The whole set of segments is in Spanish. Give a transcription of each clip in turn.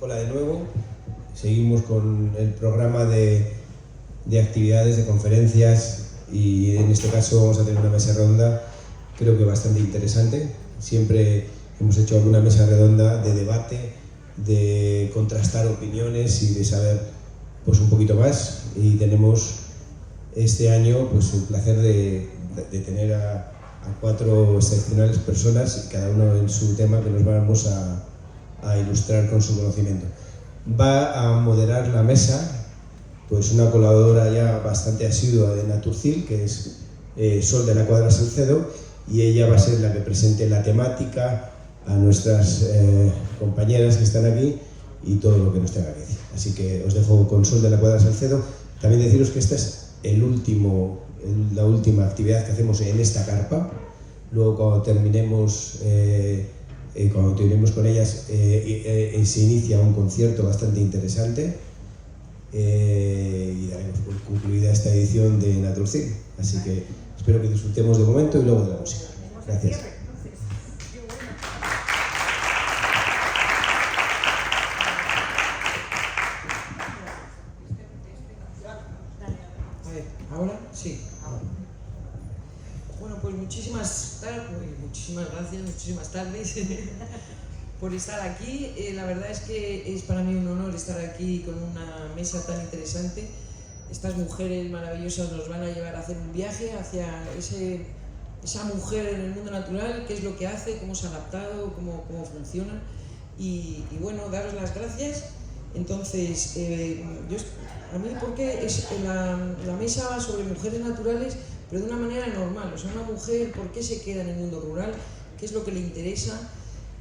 Hola de nuevo. Seguimos con el programa de actividades, de conferencias, y en este caso vamos a tener una mesa redonda, creo que bastante interesante. Siempre hemos hecho alguna mesa redonda de debate, de contrastar opiniones y de saber pues un poquito más, y tenemos este año pues el placer de tener a 4 excepcionales personas, cada uno en su tema, que nos vamos a ilustrar con su conocimiento. Va a moderar la mesa pues una colaboradora ya bastante asidua de Naturcil, que es Sol de la Cuadra Salcedo, y ella va a ser la que presente la temática a nuestras compañeras que están aquí y todo lo que nos tenga que decir. Así que os dejo con Sol de la Cuadra Salcedo. También deciros que esta es la última actividad que hacemos en esta carpa. Luego cuando terminemos con ellas se inicia un concierto bastante interesante y daremos por concluida esta edición de Naturcil. Así que espero que disfrutemos de momento y luego de la música. Gracias. ¿Ahora? Sí. Bueno, pues muchísimas gracias, muchísimas tardes por estar aquí. La verdad es que es para mí un honor estar aquí con una mesa tan interesante. Estas mujeres maravillosas nos van a llevar a hacer un viaje hacia esa mujer en el mundo natural, qué es lo que hace, cómo se ha adaptado, cómo funciona. Y bueno, daros las gracias. Entonces, a mí, porque es la mesa va sobre mujeres naturales, pero de una manera normal. O sea, una mujer, ¿por qué se queda en el mundo rural? ¿Qué es lo que le interesa?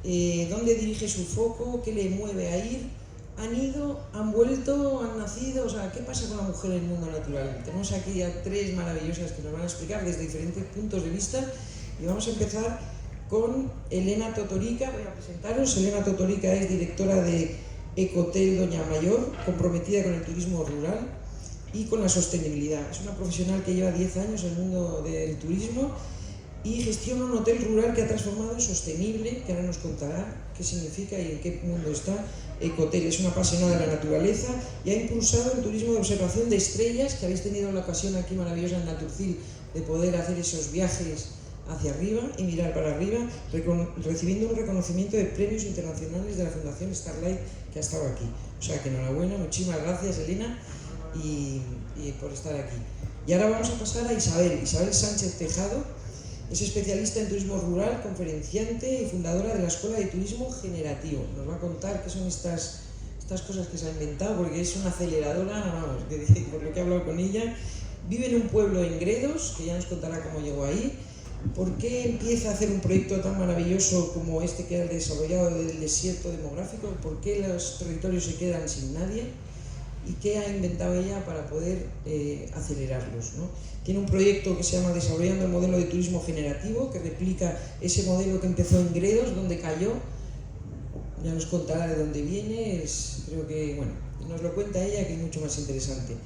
¿Dónde dirige su foco? ¿Qué le mueve a ir? ¿Han ido? ¿Han vuelto? ¿Han nacido? O sea, ¿qué pasa con la mujer en el mundo natural? Tenemos aquí a 3 maravillosas que nos van a explicar desde diferentes puntos de vista, y vamos a empezar con Elena Totorica. Voy a presentaros. Elena Totorica es directora de Ecotel Doña Mayor, comprometida con el turismo rural y con la sostenibilidad. Es una profesional que lleva 10 años en el mundo del turismo y gestiona un hotel rural que ha transformado en sostenible, que ahora nos contará qué significa y en qué mundo está. Ecotel es una apasionada de la naturaleza y ha impulsado el turismo de observación de estrellas, que habéis tenido la ocasión aquí maravillosa en Naturcil de poder hacer esos viajes hacia arriba y mirar para arriba, recibiendo un reconocimiento de premios internacionales de la Fundación Starlight, que ha estado aquí. O sea que enhorabuena, muchísimas gracias, Elena, y por estar aquí. Y ahora vamos a pasar a Isabel Sánchez Tejado. Es especialista en turismo rural, conferenciante y fundadora de la Escuela de Turismo Generativo. Nos va a contar qué son estas cosas que se ha inventado, porque es una aceleradora, vamos, por lo que he hablado con ella. Vive en un pueblo en Gredos, que ya nos contará cómo llegó ahí. ¿Por qué empieza a hacer un proyecto tan maravilloso como este que ha desarrollado del desierto demográfico? ¿Por qué los territorios se quedan sin nadie? ¿Y qué ha inventado ella para poder acelerarlos, ¿no? Tiene un proyecto que se llama Desarrollando el Modelo de Turismo Generativo, que replica ese modelo que empezó en Gredos, donde cayó. Ya nos contará de dónde viene. Creo que, bueno, nos lo cuenta ella, que es mucho más interesante.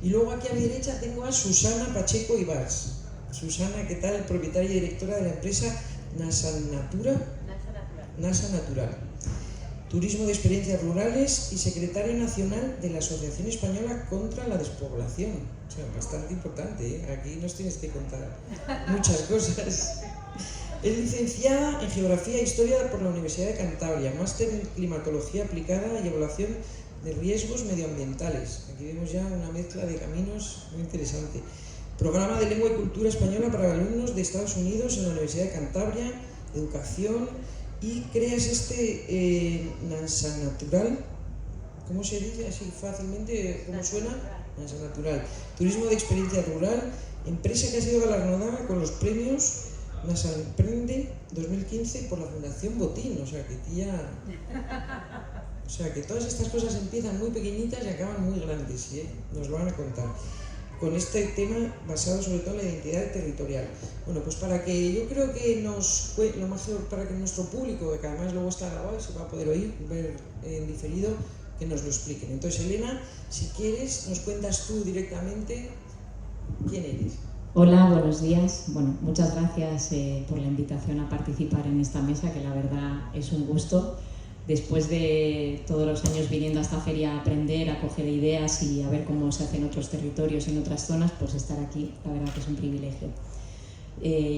Y luego aquí a mi derecha tengo a Susana Pacheco Ibars. Susana, ¿qué tal? Propietaria y directora de la empresa NASA Natural. Turismo de experiencias rurales y secretaria nacional de la Asociación Española contra la Despoblación. O sea, bastante importante, ¿eh? Aquí nos tienes que contar muchas cosas. Es licenciada en Geografía e Historia por la Universidad de Cantabria, máster en Climatología Aplicada y Evaluación de Riesgos Medioambientales. Aquí vemos ya una mezcla de caminos muy interesante. Programa de Lengua y Cultura Española para alumnos de Estados Unidos en la Universidad de Cantabria, Educación, y creas NASA Natural. ¿Cómo se dice así fácilmente? ¿Cómo suena? NASA Natural. Turismo de experiencia rural, empresa que ha sido galardonada con los premios NASA Emprende 2015 por la Fundación Botín. O sea que todas estas cosas empiezan muy pequeñitas y acaban muy grandes, ¿eh? Nos lo van a contar, con este tema basado sobre todo en la identidad territorial. Bueno, pues para que yo creo que lo mejor para que nuestro público, que además luego está grabado y se va a poder ver en diferido, que nos lo expliquen. Entonces, Elena, si quieres, nos cuentas tú directamente quién eres. Hola, buenos días. Bueno, muchas gracias por la invitación a participar en esta mesa, que la verdad es un gusto. después de todos los años viniendo a esta feria a aprender, a coger ideas y a ver cómo se hacen otros territorios en otras zonas, pues estar aquí, la verdad que es un privilegio.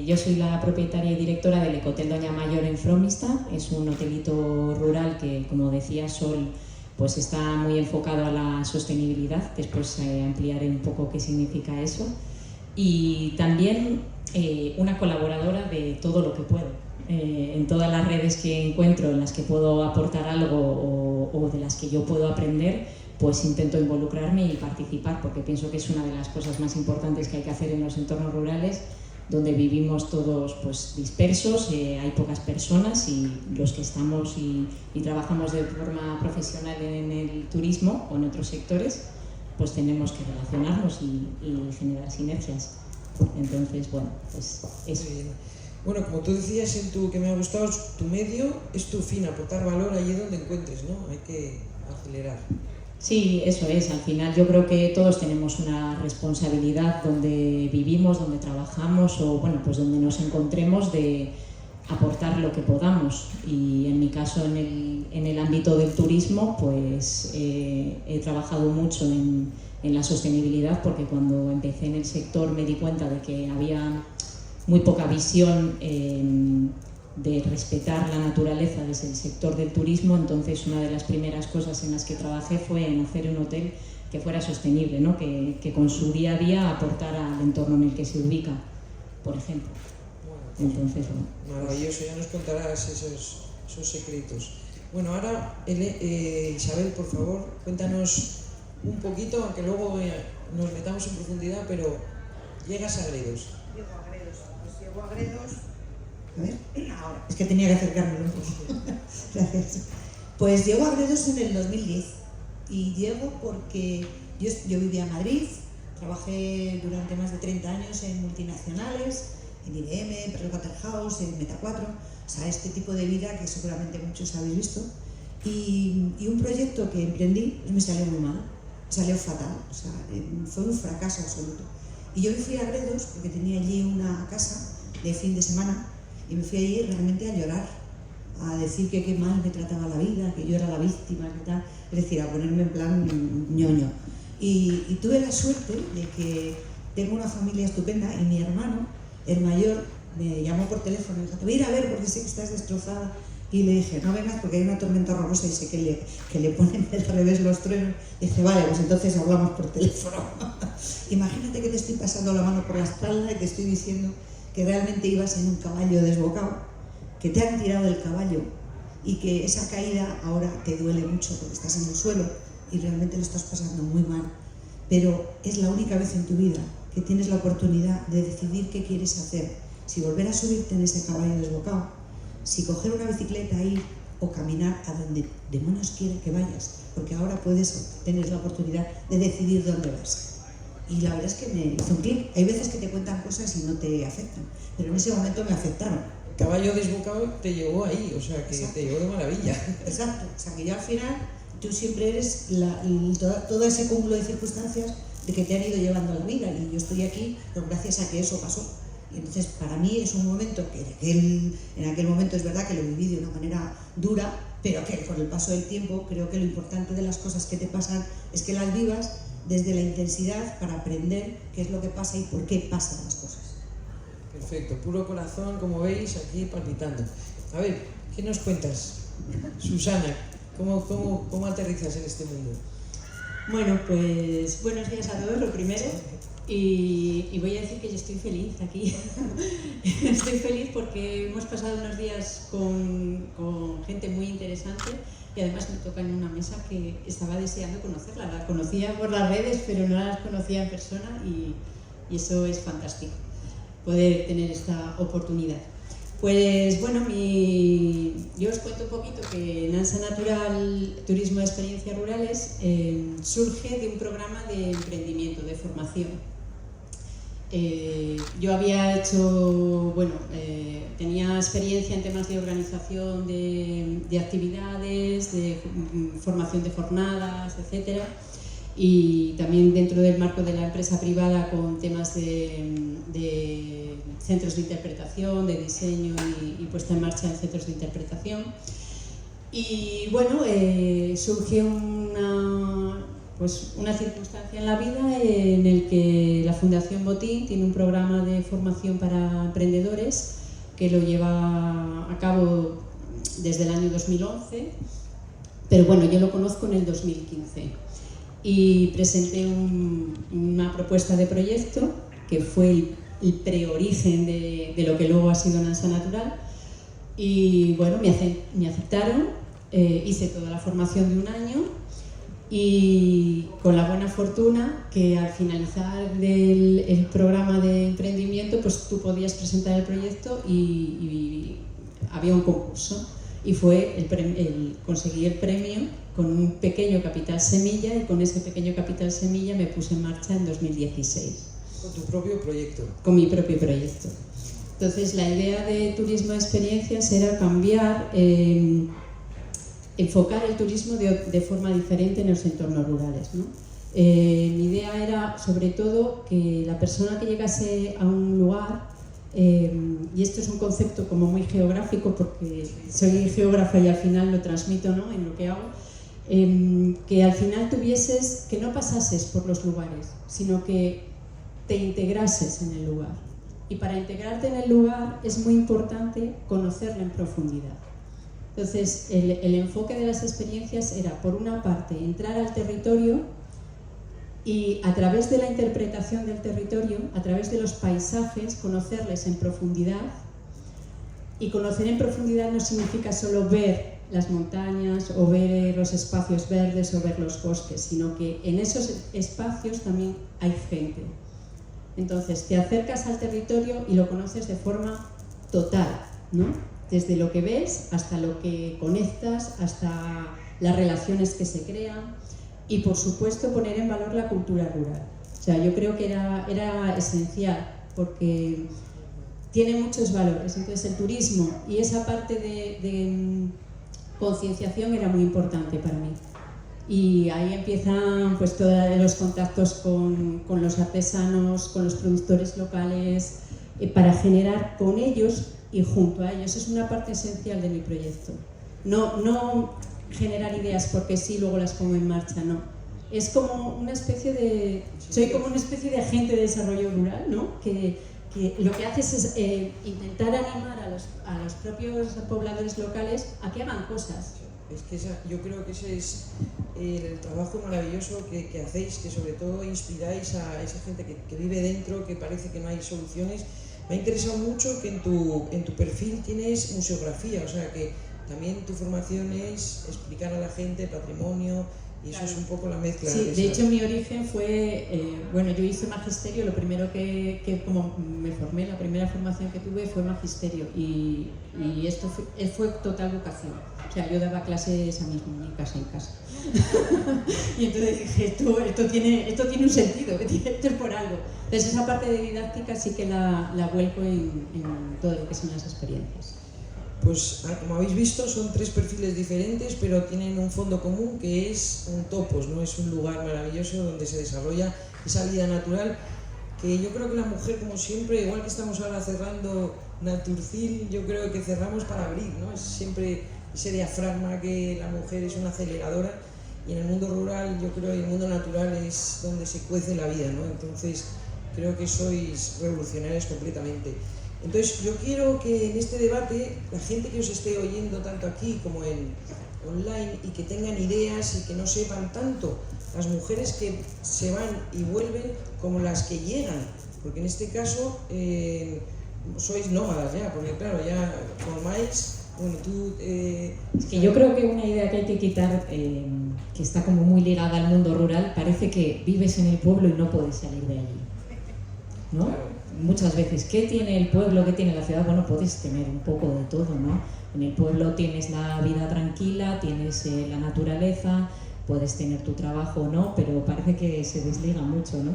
Yo soy la propietaria y directora del Ecohotel Doña Mayor en Fromista. Es un hotelito rural que, como decía Sol, pues está muy enfocado a la sostenibilidad. Después ampliaré un poco qué significa eso. Y también una colaboradora de todo lo que puedo. En todas las redes que encuentro en las que puedo aportar algo o de las que yo puedo aprender, pues intento involucrarme y participar, porque pienso que es una de las cosas más importantes que hay que hacer en los entornos rurales, donde vivimos todos pues dispersos, hay pocas personas, y los que estamos y trabajamos de forma profesional en el turismo o en otros sectores, pues tenemos que relacionarnos y generar sinergias. Entonces, bueno, pues eso. Muy bien. Bueno, como tú decías que me ha gustado, tu medio es tu fin, aportar valor allí donde encuentres, ¿no? Hay que acelerar. Sí, eso es. Al final yo creo que todos tenemos una responsabilidad donde vivimos, donde trabajamos o bueno, pues donde nos encontremos, de aportar lo que podamos. Y en mi caso, en el ámbito del turismo, pues he trabajado mucho en la sostenibilidad, porque cuando empecé en el sector me di cuenta de que había muy poca visión de respetar la naturaleza desde el sector del turismo. Entonces, una de las primeras cosas en las que trabajé fue en hacer un hotel que fuera sostenible, ¿no? que con su día a día aportara al entorno en el que se ubica, por ejemplo. Bueno, entonces, maravilloso, ya nos contarás esos secretos. Bueno, ahora Isabel, por favor, cuéntanos un poquito, aunque luego nos metamos en profundidad, pero llegas a Gredos. Llego a Gredos, pues llego a Gredos. A ver, ahora, es que tenía que acercarme un poco. Gracias. Pues llego a Gredos en el 2010 y llego porque yo vivía en Madrid, trabajé durante más de 30 años en multinacionales, en IBM, Pricewaterhouse, en Meta 4, o sea, este tipo de vida que seguramente muchos habéis visto. Y un proyecto que emprendí me salió muy mal, salió fatal, o sea, fue un fracaso absoluto. Y yo me fui a Gredos porque tenía allí una casa de fin de semana y me fui allí realmente a llorar, a decir que qué mal me trataba la vida, que yo era la víctima, que tal, es decir, a ponerme en plan ñoño. Y tuve la suerte de que tengo una familia estupenda y mi hermano, el mayor, me llamó por teléfono y me dijo: te voy a ir a ver porque sé que estás destrozada. Y le dije: no vengas porque hay una tormenta horrorosa y sé que le ponen al revés los truenos. Y dice: vale, pues entonces hablamos por teléfono. Imagínate que te estoy pasando la mano por la espalda y te estoy diciendo que realmente ibas en un caballo desbocado, que te han tirado del caballo y que esa caída ahora te duele mucho porque estás en el suelo y realmente lo estás pasando muy mal. Pero es la única vez en tu vida que tienes la oportunidad de decidir qué quieres hacer. Si volver a subirte en ese caballo desbocado, si coger una bicicleta, ir o caminar a donde demonios quiera que vayas, porque ahora puedes tener la oportunidad de decidir dónde vas. Y la verdad es que me hizo un clic. Hay veces que te cuentan cosas y no te afectan, pero en ese momento me afectaron. El caballo desbocado te llevó ahí, o sea, que exacto, te llevó de maravilla. Exacto, o sea, que ya al final tú siempre eres todo ese cúmulo de circunstancias de que te han ido llevando a la vida, y yo estoy aquí gracias a que eso pasó. Y entonces para mí es un momento que en aquel momento es verdad que lo viví de una manera dura, pero que con el paso del tiempo creo que lo importante de las cosas que te pasan es que las vivas desde la intensidad para aprender qué es lo que pasa y por qué pasan las cosas. Perfecto, puro corazón, como veis, aquí palpitando. A ver, ¿qué nos cuentas, Susana? ¿Cómo aterrizas en este mundo? Bueno, pues buenos días a todos, lo primero. Y voy a decir que yo estoy feliz aquí. Estoy feliz porque hemos pasado unos días con gente muy interesante y además me toca en una mesa que estaba deseando conocerla. La conocía por las redes, pero no las conocía en persona y eso es fantástico, poder tener esta oportunidad. Pues bueno, yo os cuento un poquito que Nansa Natural Turismo de Experiencias Rurales surge de un programa de emprendimiento, de formación. Yo había hecho, tenía experiencia en temas de organización de actividades, de formación de jornadas, etc. Y también dentro del marco de la empresa privada con temas de centros de interpretación, de diseño y puesta en marcha en centros de interpretación. Y bueno, surgió una circunstancia en la vida en el que la Fundación Botín tiene un programa de formación para emprendedores que lo lleva a cabo desde el año 2011, pero bueno, yo lo conozco en el 2015 y presenté una propuesta de proyecto que fue el preorigen de lo que luego ha sido Nansa Natural. Y bueno, me aceptaron, hice toda la formación de un año y con la buena fortuna que al finalizar el programa de emprendimiento pues tú podías presentar el proyecto y había un concurso y fue conseguí el premio con un pequeño capital semilla y con ese pequeño capital semilla me puse en marcha en 2016. ¿Con tu propio proyecto? Con mi propio proyecto. Entonces, la idea de turismo de experiencias era cambiar, enfocar el turismo de forma diferente en los entornos rurales, ¿no? Mi idea era, sobre todo, que la persona que llegase a un lugar, y esto es un concepto como muy geográfico, porque soy geógrafa y al final lo transmito, ¿no?, en lo que hago, que al final tuvieses, que no pasases por los lugares, sino que te integrases en el lugar. Y para integrarte en el lugar es muy importante conocerlo en profundidad. Entonces, el enfoque de las experiencias era, por una parte, entrar al territorio y a través de la interpretación del territorio, a través de los paisajes, conocerles en profundidad. Y conocer en profundidad no significa solo ver las montañas o ver los espacios verdes o ver los bosques, sino que en esos espacios también hay gente. Entonces, te acercas al territorio y lo conoces de forma total, ¿no? Desde lo que ves hasta lo que conectas, hasta las relaciones que se crean y, por supuesto, poner en valor la cultura rural. O sea, yo creo que era esencial porque tiene muchos valores. Entonces, el turismo y esa parte de concienciación era muy importante para mí. Y ahí empiezan pues todos los contactos con los artesanos, con los productores locales, para generar con ellos y junto a ellos. Es una parte esencial de mi proyecto. No generar ideas porque sí, luego las pongo en marcha, no. Es como una especie de... Soy como una especie de agente de desarrollo rural, ¿no? Que lo que haces es intentar animar a los propios pobladores locales a que hagan cosas. Es que yo creo que ese es el trabajo maravilloso que hacéis, que sobre todo inspiráis a esa gente que vive dentro, que parece que no hay soluciones. Me ha interesado mucho que en tu perfil tienes museografía, o sea que también tu formación es explicar a la gente patrimonio, y eso es un poco la mezcla. Sí, de hecho mi origen fue, bueno, yo hice magisterio, lo primero que como me formé, la primera formación que tuve fue magisterio y esto fue total vocación. O sea, yo daba clases a mis muñecas en casa. Y entonces dije, esto tiene un sentido, esto es por algo. Entonces esa parte de didáctica sí que la vuelco en todo lo que son las experiencias. Pues como habéis visto son tres perfiles diferentes, pero tienen un fondo común que es un topos, ¿no? Es un lugar maravilloso donde se desarrolla esa vida natural que yo creo que la mujer, como siempre, igual que estamos ahora cerrando Naturcil, yo creo que cerramos para abrir, ¿no? Es siempre ese diafragma que la mujer es una aceleradora y en el mundo rural, yo creo que el mundo natural es donde se cuece la vida, ¿no? Entonces creo que sois revolucionarios completamente. Entonces yo quiero que en este debate la gente que os esté oyendo tanto aquí como en online y que tengan ideas y que no sepan tanto, las mujeres que se van y vuelven como las que llegan, porque en este caso sois nómadas ya, porque claro, ya formáis, bueno, tú... Es que yo creo que una idea que hay que quitar, que está como muy ligada al mundo rural, parece que vives en el pueblo y no puedes salir de allí, ¿no? Claro. Muchas veces, ¿qué tiene el pueblo? ¿Qué tiene la ciudad? Bueno, puedes tener un poco de todo, ¿no? En el pueblo tienes la vida tranquila, tienes la naturaleza, puedes tener tu trabajo, ¿no? Pero parece que se desliga mucho, ¿no?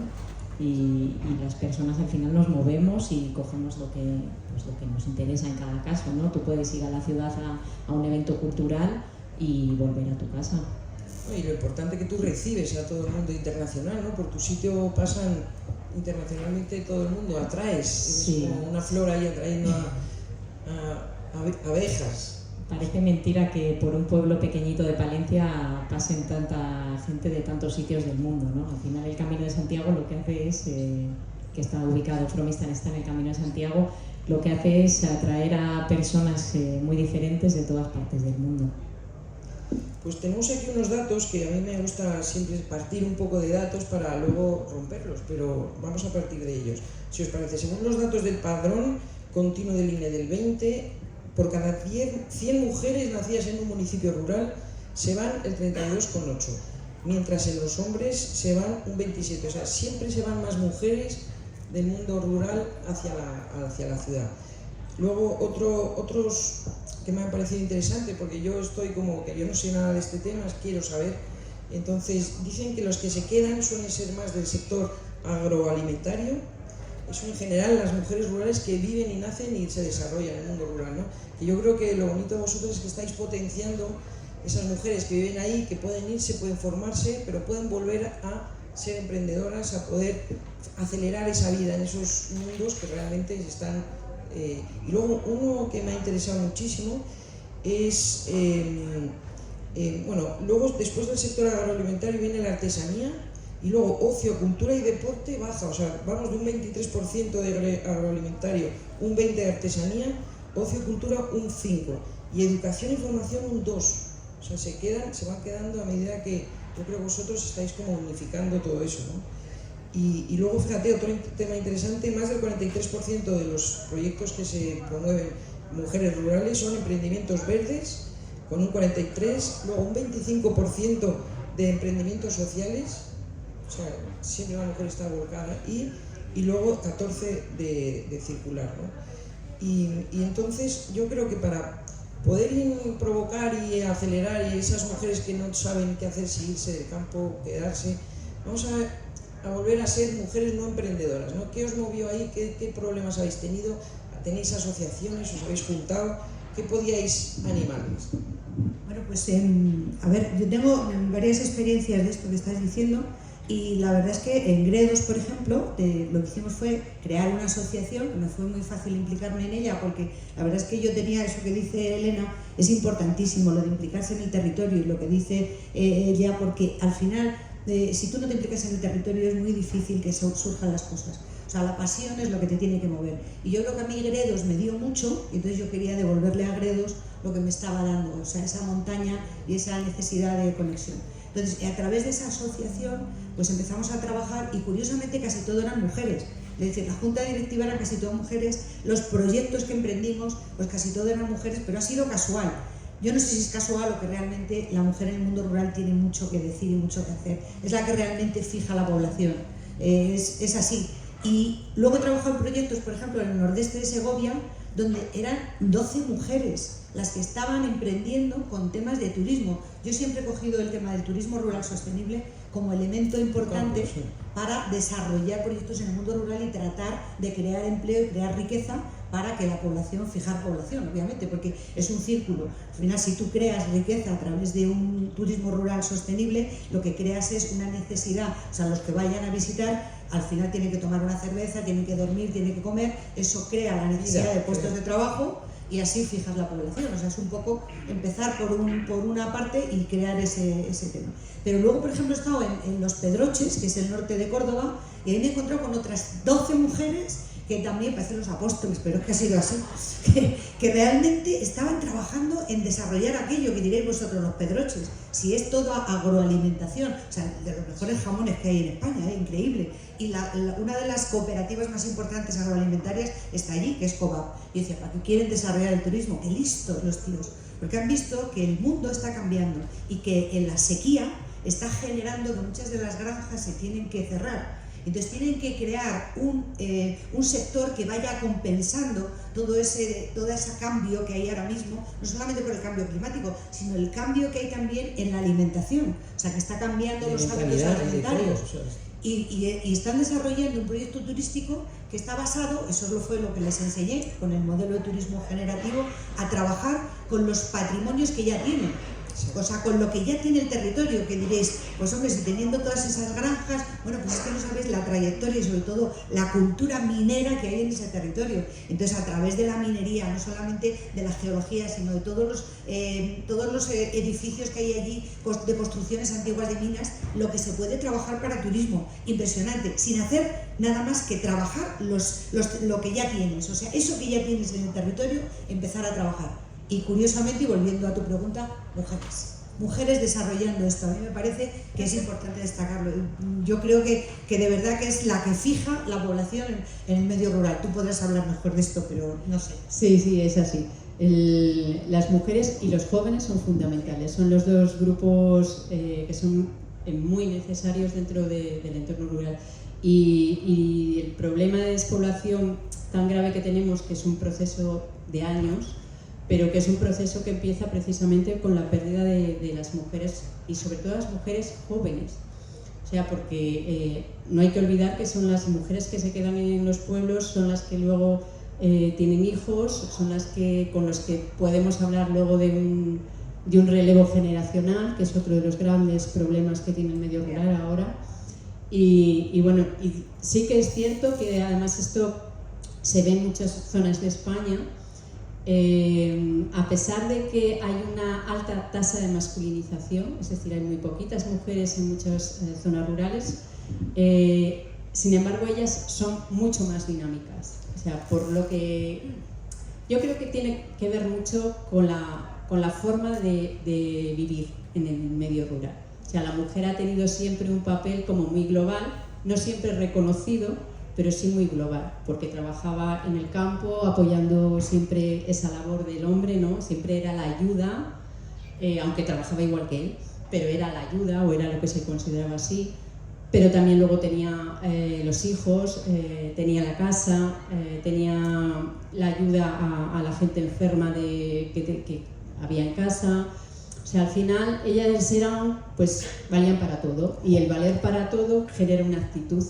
Y las personas al final nos movemos y cogemos lo que nos interesa en cada caso, ¿no? Tú puedes ir a la ciudad a un evento cultural y volver a tu casa. Y lo importante que tú recibes a todo el mundo internacional, ¿no? Por tu sitio pasan internacionalmente todo el mundo, atraes, sí. Es como una flor ahí atrayendo a abejas. parece mentira que por un pueblo pequeñito de Palencia pasen tanta gente de tantos sitios del mundo, ¿no? Al final el Camino de Santiago lo que hace es, que está ubicado, Fromistan está en el Camino de Santiago, lo que hace es atraer a personas muy diferentes de todas partes del mundo. Pues tenemos aquí unos datos que a mí me gusta siempre partir un poco de datos para luego romperlos, pero vamos a partir de ellos. Si os parece, según los datos del padrón continuo del INE del 20, por cada 100 mujeres nacidas en un municipio rural se van el 32,8, mientras en los hombres se van un 27, o sea, siempre se van más mujeres del mundo rural hacia la ciudad. Luego otros que me han parecido interesantes, porque yo estoy como que yo no sé nada de este tema, quiero saber. Entonces dicen que los que se quedan suelen ser más del sector agroalimentario. Eso en general las mujeres rurales que viven y nacen y se desarrollan en el mundo rural, ¿no? Que yo creo que lo bonito de vosotros es que estáis potenciando esas mujeres que viven ahí, que pueden irse, pueden formarse, pero pueden volver a ser emprendedoras, a poder acelerar esa vida en esos mundos que realmente están. Y luego uno que me ha interesado muchísimo es, luego después del sector agroalimentario viene la artesanía y luego ocio, cultura y deporte baja, o sea, vamos de un 23% de agroalimentario, un 20% de artesanía, ocio y cultura un 5% y educación y formación un 2%. O sea, se van quedando a medida que yo creo que vosotros estáis como unificando todo eso, ¿no? Y luego, fíjate, otro tema interesante, más del 43% de los proyectos que se promueven mujeres rurales son emprendimientos verdes, con un 43%, luego un 25% de emprendimientos sociales, o sea, siempre la mujer está volcada, y luego 14% de circular, ¿no? Y entonces yo creo que para poder provocar y acelerar y esas mujeres que no saben qué hacer, si irse del campo, quedarse, vamos a volver a ser mujeres no emprendedoras, ¿no? ¿Qué os movió ahí? ¿Qué problemas habéis tenido? ¿Tenéis asociaciones? ¿Os habéis juntado? ¿Qué podíais animarles? Bueno, pues a ver, yo tengo varias experiencias de esto que estás diciendo y la verdad es que en Gredos, por ejemplo, lo que hicimos fue crear una asociación, que me fue muy fácil implicarme en ella porque la verdad es que yo tenía eso que dice Elena, es importantísimo lo de implicarse en el territorio y lo que dice ella, porque al final si tú no te implicas en el territorio es muy difícil que surjan las cosas. O sea, la pasión es lo que te tiene que mover. Y yo creo que a mí Gredos me dio mucho, y entonces yo quería devolverle a Gredos lo que me estaba dando, o sea, esa montaña y esa necesidad de conexión. Entonces, a través de esa asociación, pues empezamos a trabajar y curiosamente casi todo eran mujeres. Es decir, la junta directiva era casi todas mujeres, los proyectos que emprendimos, pues casi todo eran mujeres, pero ha sido casual. Yo no sé si es casual o que realmente la mujer en el mundo rural tiene mucho que decir y mucho que hacer. Es la que realmente fija la población. Es así. Y luego he trabajado en proyectos, por ejemplo, en el nordeste de Segovia, donde eran 12 mujeres las que estaban emprendiendo con temas de turismo. Yo siempre he cogido el tema del turismo rural sostenible como elemento importante para desarrollar proyectos en el mundo rural y tratar de crear empleo y crear riqueza para que la población, fijar población, obviamente, porque es un círculo. Al final, si tú creas riqueza a través de un turismo rural sostenible, lo que creas es una necesidad. O sea, los que vayan a visitar, al final tienen que tomar una cerveza, tienen que dormir, tienen que comer. Eso crea la necesidad de puestos de trabajo y así fijas la población. O sea, es un poco empezar por una parte y crear ese tema. Pero luego, por ejemplo, he estado en Los Pedroches, que es el norte de Córdoba, y ahí me he encontrado con otras 12 mujeres que también parecen los apóstoles, pero es que ha sido así, que realmente estaban trabajando en desarrollar aquello que diréis vosotros, Los Pedroches, si es toda agroalimentación, o sea, de los mejores jamones que hay en España, increíble, y una de las cooperativas más importantes agroalimentarias está allí, que es Cobap, y decía, ¿para qué quieren desarrollar el turismo? ¡Qué listos los tíos! Porque han visto que el mundo está cambiando y que en la sequía está generando que muchas de las granjas se tienen que cerrar. Entonces tienen que crear un sector que vaya compensando todo ese cambio que hay ahora mismo, no solamente por el cambio climático, sino el cambio que hay también en la alimentación. O sea, que está cambiando los hábitos alimentarios. Y están desarrollando un proyecto turístico que está basado, eso fue lo que les enseñé, con el modelo de turismo generativo, a trabajar con los patrimonios que ya tienen. O sea, con lo que ya tiene el territorio, que diréis, pues hombre, si teniendo todas esas granjas, bueno, pues es que no sabéis la trayectoria y sobre todo la cultura minera que hay en ese territorio. Entonces, a través de la minería, no solamente de la geología, sino de todos los edificios que hay allí, de construcciones antiguas de minas, lo que se puede trabajar para turismo, impresionante, sin hacer nada más que trabajar lo que ya tienes, o sea, eso que ya tienes en el territorio, empezar a trabajar. Y curiosamente, y volviendo a tu pregunta, mujeres desarrollando esto. A mí me parece que es importante destacarlo. Yo creo que de verdad que es la que fija la población en el medio rural. Tú podrás hablar mejor de esto, pero no sé. Sí, es así. Las mujeres y los jóvenes son fundamentales. Son los dos grupos que son muy necesarios dentro del entorno rural. Y el problema de despoblación tan grave que tenemos, que es un proceso de años, pero que es un proceso que empieza precisamente con la pérdida de las mujeres y sobre todo las mujeres jóvenes. O sea, porque no hay que olvidar que son las mujeres que se quedan en los pueblos, son las que luego tienen hijos, son las que con los que podemos hablar luego de un relevo generacional, que es otro de los grandes problemas que tiene el medio rural ahora. Y bueno, y sí que es cierto que además esto se ve en muchas zonas de España. A pesar de que hay una alta tasa de masculinización, es decir, hay muy poquitas mujeres en muchas zonas rurales, sin embargo ellas son mucho más dinámicas. O sea, por lo que yo creo que tiene que ver mucho con la forma de vivir en el medio rural. O sea, la mujer ha tenido siempre un papel como muy global, no siempre reconocido, pero sí muy global, porque trabajaba en el campo apoyando siempre esa labor del hombre, ¿no? Siempre era la ayuda, aunque trabajaba igual que él, pero era la ayuda o era lo que se consideraba así. Pero también luego tenía los hijos, tenía la casa, tenía la ayuda a la gente enferma que había en casa. O sea, al final ellas pues valían para todo, y el valer para todo genera una actitud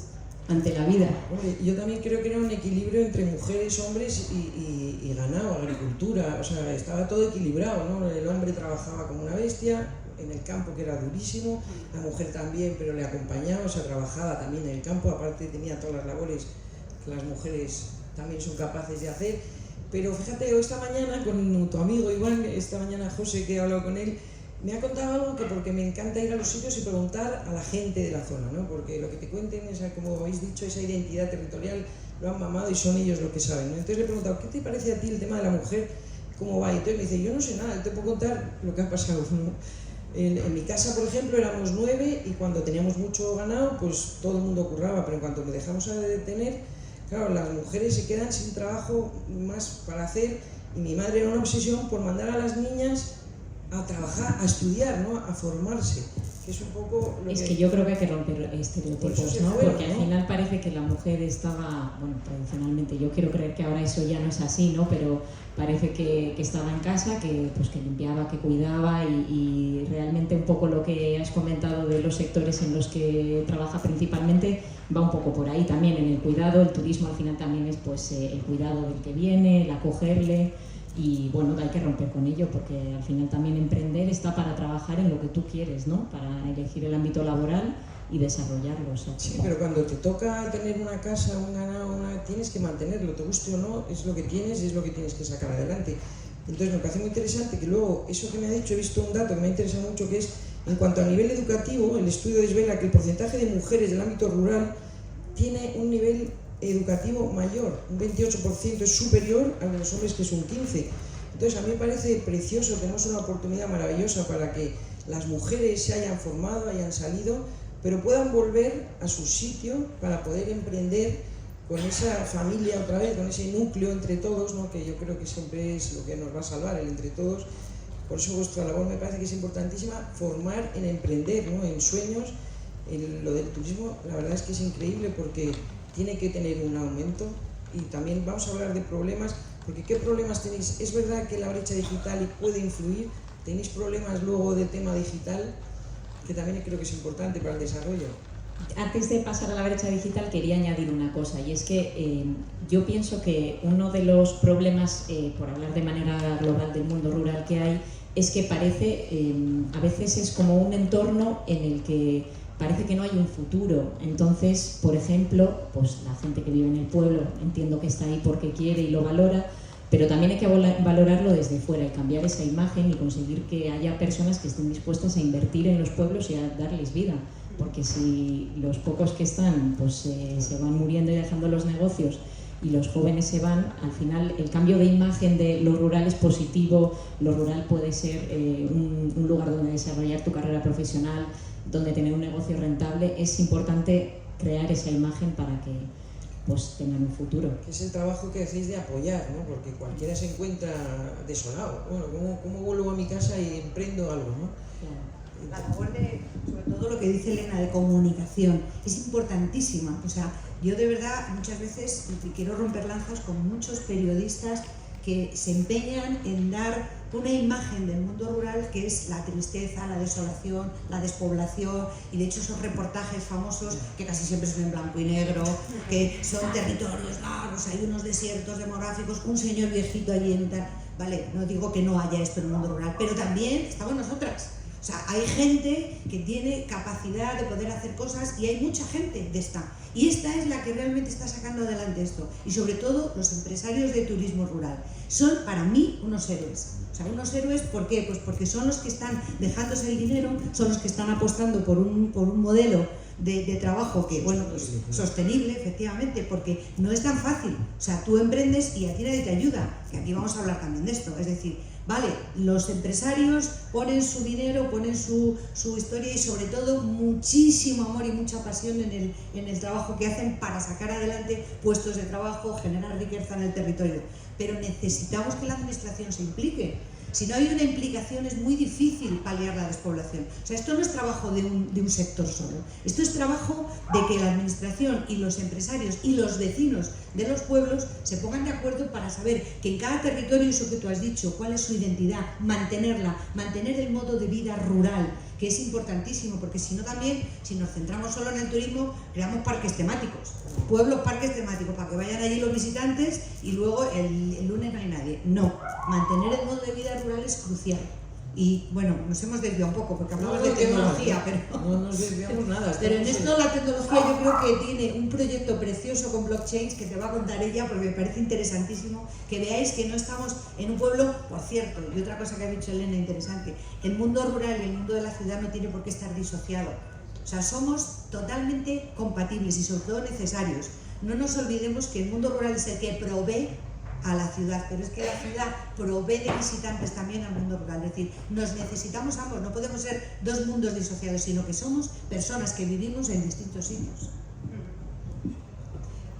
ante la vida. Hombre, yo también creo que era un equilibrio entre mujeres, hombres y ganado, agricultura, o sea, estaba todo equilibrado, ¿no? El hombre trabajaba como una bestia en el campo, que era durísimo, la mujer también, pero le acompañaba, o sea, trabajaba también en el campo, aparte tenía todas las labores que las mujeres también son capaces de hacer. Pero fíjate, esta mañana con tu amigo Iván, esta mañana José, que he hablado con él, me ha contado algo que porque me encanta ir a los sitios y preguntar a la gente de la zona, ¿no? Porque lo que te cuenten, como habéis dicho, esa identidad territorial, lo han mamado y son ellos los que saben, ¿no? Entonces le he preguntado, ¿qué te parece a ti el tema de la mujer? ¿Cómo va? Y entonces me dice, yo no sé nada, te puedo contar lo que ha pasado, ¿no? En mi casa, por ejemplo, éramos 9 y cuando teníamos mucho ganado, pues todo el mundo curraba, pero en cuanto me dejamos de tener, claro, las mujeres se quedan sin trabajo más para hacer, y mi madre era una obsesión por mandar a las niñas a trabajar, a estudiar, ¿no? A formarse, que es un poco lo que yo creo que hay que romper estereotipos, ¿no? Porque al final parece que la mujer estaba, bueno, tradicionalmente, yo quiero creer que ahora eso ya no es así, ¿no? Pero parece que estaba en casa, que limpiaba, que cuidaba, y realmente un poco lo que has comentado de los sectores en los que trabaja principalmente va un poco por ahí también, en el cuidado. El turismo al final también es pues el cuidado del que viene, el acogerle. Y bueno, hay que romper con ello, porque al final también emprender está para trabajar en lo que tú quieres, ¿no? Para elegir el ámbito laboral y desarrollarlo. O sea, sí, pero cuando te toca tener una casa, un ganado, tienes que mantenerlo, te guste o no, es lo que tienes y es lo que tienes que sacar adelante. Entonces me parece muy interesante que luego, eso que me ha dicho, he visto un dato que me ha interesado mucho, que es, en cuanto a nivel educativo, el estudio desvela que el porcentaje de mujeres del ámbito rural tiene un nivel educativo mayor, un 28% es superior a los hombres, que es un 15%. Entonces a mí me parece precioso, tenemos una oportunidad maravillosa para que las mujeres se hayan formado, hayan salido, pero puedan volver a su sitio para poder emprender con esa familia otra vez, con ese núcleo entre todos, ¿no? Que yo creo que siempre es lo que nos va a salvar, el entre todos. Por eso vuestra labor me parece que es importantísima, formar en emprender, ¿no? En sueños. Lo del turismo, la verdad es que es increíble, porque tiene que tener un aumento. Y también vamos a hablar de problemas, porque ¿qué problemas tenéis? Es verdad que la brecha digital puede influir, tenéis problemas luego de tema digital, que también creo que es importante para el desarrollo. Antes de pasar a la brecha digital quería añadir una cosa, y es que yo pienso que uno de los problemas, por hablar de manera global del mundo rural que hay, es que parece, a veces es como un entorno en el que parece que no hay un futuro. Entonces, por ejemplo, pues la gente que vive en el pueblo, entiendo que está ahí porque quiere y lo valora, pero también hay que valorarlo desde fuera y cambiar esa imagen y conseguir que haya personas que estén dispuestas a invertir en los pueblos y a darles vida. Porque si los pocos que están pues se van muriendo y dejando los negocios y los jóvenes se van, al final el cambio de imagen de lo rural es positivo. Lo rural puede ser un lugar donde desarrollar tu carrera profesional, donde tener un negocio rentable. Es importante crear esa imagen para que pues tengan un futuro. Que es el trabajo que hacéis de apoyar, ¿no? Porque cualquiera se encuentra desolado. Bueno, ¿cómo vuelvo a mi casa y emprendo algo, ¿no? Claro. La labor de, sobre todo lo que dice Elena, de comunicación, es importantísima. O sea, yo de verdad muchas veces quiero romper lanzas con muchos periodistas que se empeñan en dar una imagen del mundo rural que es la tristeza, la desolación, la despoblación, y de hecho esos reportajes famosos que casi siempre son en blanco y negro, que son territorios largos, hay unos desiertos demográficos, un señor viejito allí en tal. Vale, no digo que no haya esto en el mundo rural, pero también estamos nosotras. O sea, hay gente que tiene capacidad de poder hacer cosas y hay mucha gente de esta. Y esta es la que realmente está sacando adelante esto. Y sobre todo los empresarios de turismo rural. Son para mí unos héroes. O sea, unos héroes, ¿por qué? Pues porque son los que están dejándose el dinero, son los que están apostando por un modelo de trabajo que, bueno, pues sostenible, efectivamente, porque no es tan fácil. O sea, tú emprendes y a ti nadie te ayuda. Que aquí vamos a hablar también de esto. Es decir, vale, los empresarios ponen su dinero, ponen su historia y sobre todo muchísimo amor y mucha pasión en el trabajo que hacen para sacar adelante puestos de trabajo, generar riqueza en el territorio. Pero necesitamos que la administración se implique. Si no hay una implicación es muy difícil paliar la despoblación. O sea, esto no es trabajo de un sector solo. Esto es trabajo de que la administración y los empresarios y los vecinos de los pueblos se pongan de acuerdo para saber que en cada territorio, eso que tú has dicho, cuál es su identidad, mantenerla, mantener el modo de vida rural, que es importantísimo, porque si no también, si nos centramos solo en el turismo, creamos parques temáticos, pueblos parques temáticos, para que vayan allí los visitantes y luego el lunes no hay nadie. No, mantener el modo de vida rural es crucial. Y bueno, nos hemos desviado un poco porque hablamos de tecnología, pero no nos desviamos nada. Pero en esto la tecnología yo creo que tiene un proyecto precioso con blockchain que te va a contar ella porque me parece interesantísimo que veáis que no estamos en un pueblo, por cierto, y otra cosa que ha dicho Elena interesante, el mundo rural y el mundo de la ciudad no tiene por qué estar disociado. O sea, somos totalmente compatibles y sobre todo necesarios. No nos olvidemos que el mundo rural es el que provee a la ciudad, pero es que la ciudad provee de visitantes también al mundo rural. Es decir, nos necesitamos ambos, no podemos ser dos mundos disociados, sino que somos personas que vivimos en distintos sitios.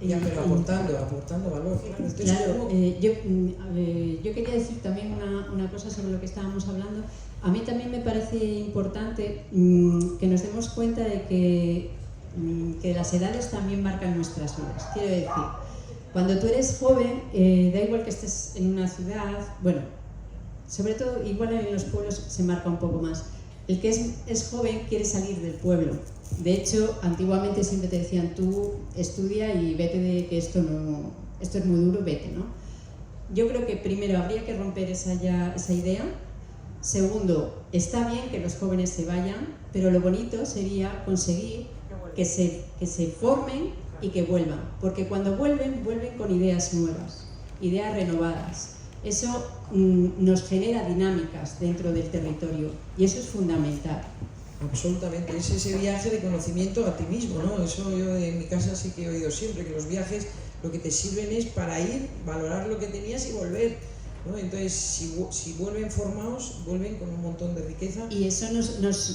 Ya, pero aportando valor. Claro, yo quería decir también una cosa sobre lo que estábamos hablando. A mí también me parece importante que nos demos cuenta de que las edades también marcan nuestras vidas. Quiero decir, cuando tú eres joven, da igual que estés en una ciudad, bueno, sobre todo igual en los pueblos se marca un poco más. El que es joven quiere salir del pueblo. De hecho, antiguamente siempre te decían, tú estudia y vete de que esto es muy duro, vete, ¿no? Yo creo que primero habría que romper esa idea. Segundo, está bien que los jóvenes se vayan, pero lo bonito sería conseguir que se formen y que vuelvan, porque cuando vuelven con ideas nuevas, ideas renovadas. Eso nos genera dinámicas dentro del territorio y eso es fundamental. Absolutamente, es ese viaje de conocimiento a ti mismo, ¿no? Eso yo en mi casa sí que he oído siempre, que los viajes lo que te sirven es para ir, valorar lo que tenías y volver, ¿no? Entonces, si vuelven formados, vuelven con un montón de riqueza. Y eso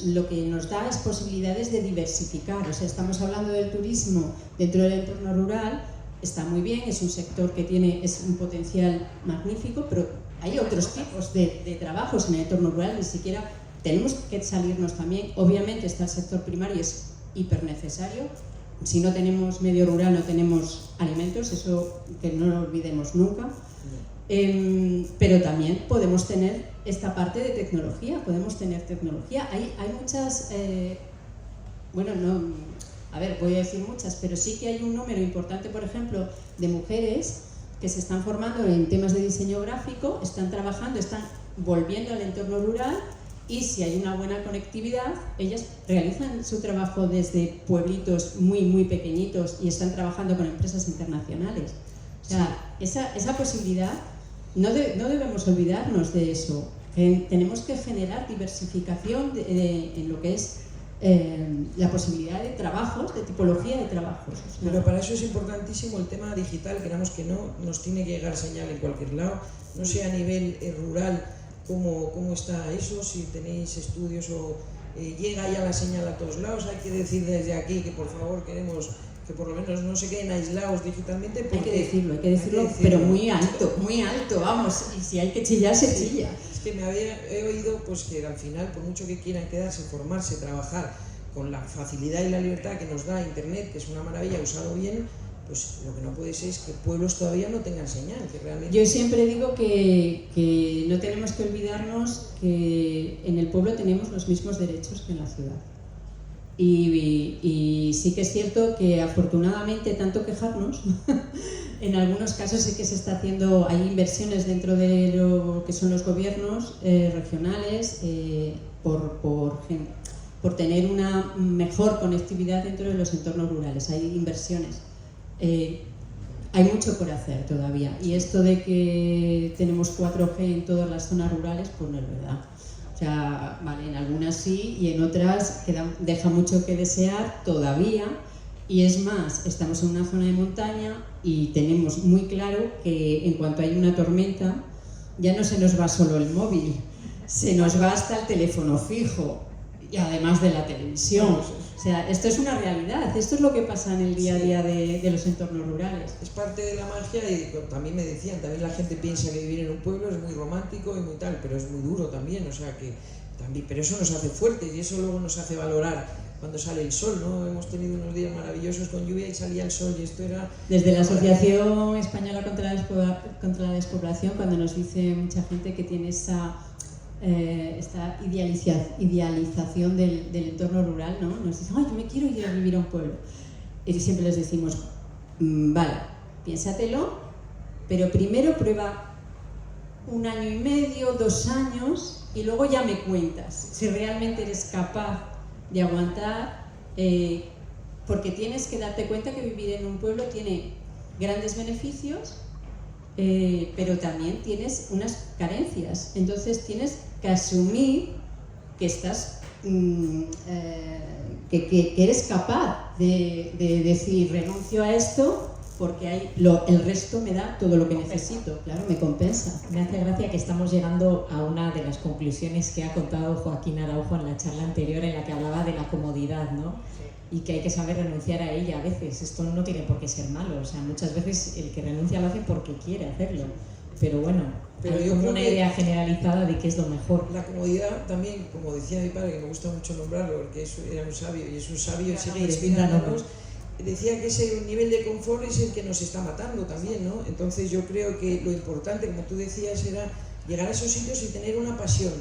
lo que nos da es posibilidades de diversificar. O sea, estamos hablando del turismo dentro del entorno rural, está muy bien, es un sector que es un potencial magnífico, pero hay otros tipos de trabajos en el entorno rural, ni siquiera tenemos que salirnos también. Obviamente está el sector primario, es hiper necesario. Si no tenemos medio rural, no tenemos alimentos, eso que no lo olvidemos nunca. Pero también podemos tener esta parte de tecnología, Hay muchas, a ver, voy a decir muchas, pero sí que hay un número importante, por ejemplo, de mujeres que se están formando en temas de diseño gráfico, están trabajando, están volviendo al entorno rural, y si hay una buena conectividad, ellas realizan su trabajo desde pueblitos muy, muy pequeñitos y están trabajando con empresas internacionales. O sea, esa posibilidad, no debemos olvidarnos de eso. Tenemos que generar diversificación en lo que es la posibilidad de trabajos, de tipología de trabajos. O sea, Pero para eso es importantísimo el tema digital, queramos que no, nos tiene que llegar señal en cualquier lado, no sé a nivel rural cómo está eso, si tenéis estudios o llega ya la señal a todos lados. Hay que decir desde aquí que por favor queremos que por lo menos no se queden aislados digitalmente. hay que decirlo, pero muy alto, vamos, y si hay que chillar, se chilla. Es que he oído pues que al final, por mucho que quieran quedarse, formarse, trabajar con la facilidad y la libertad que nos da Internet, que es una maravilla usado bien, pues lo que no puede ser es que pueblos todavía no tengan señal, que realmente... Yo siempre digo que no tenemos que olvidarnos que en el pueblo tenemos los mismos derechos que en la ciudad. Y sí que es cierto que afortunadamente, tanto quejarnos, en algunos casos sí que se está haciendo, hay inversiones dentro de lo que son los gobiernos regionales por tener una mejor conectividad dentro de los entornos rurales, hay inversiones. Hay mucho por hacer todavía, y esto de que tenemos 4G en todas las zonas rurales, pues no es verdad. O sea, vale, en algunas sí y en otras deja mucho que desear todavía, y es más, estamos en una zona de montaña y tenemos muy claro que en cuanto hay una tormenta ya no se nos va solo el móvil, se nos va hasta el teléfono fijo y además de la televisión. O sea, esto es una realidad, esto es lo que pasa en el día a día de los entornos rurales. Es parte de la magia, y también me decían, también la gente piensa que vivir en un pueblo es muy romántico y muy tal, pero es muy duro también, o sea que también, pero eso nos hace fuertes y eso luego nos hace valorar cuando sale el sol, ¿no? Hemos tenido unos días maravillosos con lluvia y salía el sol, y esto era... Desde la Asociación Española contra la Despoblación, cuando nos dice mucha gente que tiene esta idealización del entorno rural, ¿no? Nos dicen, ¡ay, yo me quiero ir a vivir a un pueblo! Y siempre les decimos, vale, piénsatelo, pero primero prueba 1 año y medio, 2 años, y luego ya me cuentas si realmente eres capaz de aguantar, porque tienes que darte cuenta que vivir en un pueblo tiene grandes beneficios, pero también tienes unas carencias. Entonces tienes que asumir que estás que eres capaz de decir renuncio a esto porque el resto me da todo lo que necesito, claro, me compensa. Me hace gracia que estamos llegando a una de las conclusiones que ha contado Joaquín Araujo en la charla anterior, en la que hablaba de la comodidad, ¿no? Sí. Y que hay que saber renunciar a ella a veces. Esto no tiene por qué ser malo, o sea, muchas veces el que renuncia lo hace porque quiere hacerlo, pero bueno, hay como una idea generalizada de que es lo mejor. La comodidad también, como decía mi padre, que me gusta mucho nombrarlo porque era un sabio y es un sabio y sigue inspirándonos, decía que ese nivel de confort es el que nos está matando también, ¿no? Entonces yo creo que lo importante, como tú decías, era llegar a esos sitios y tener una pasión.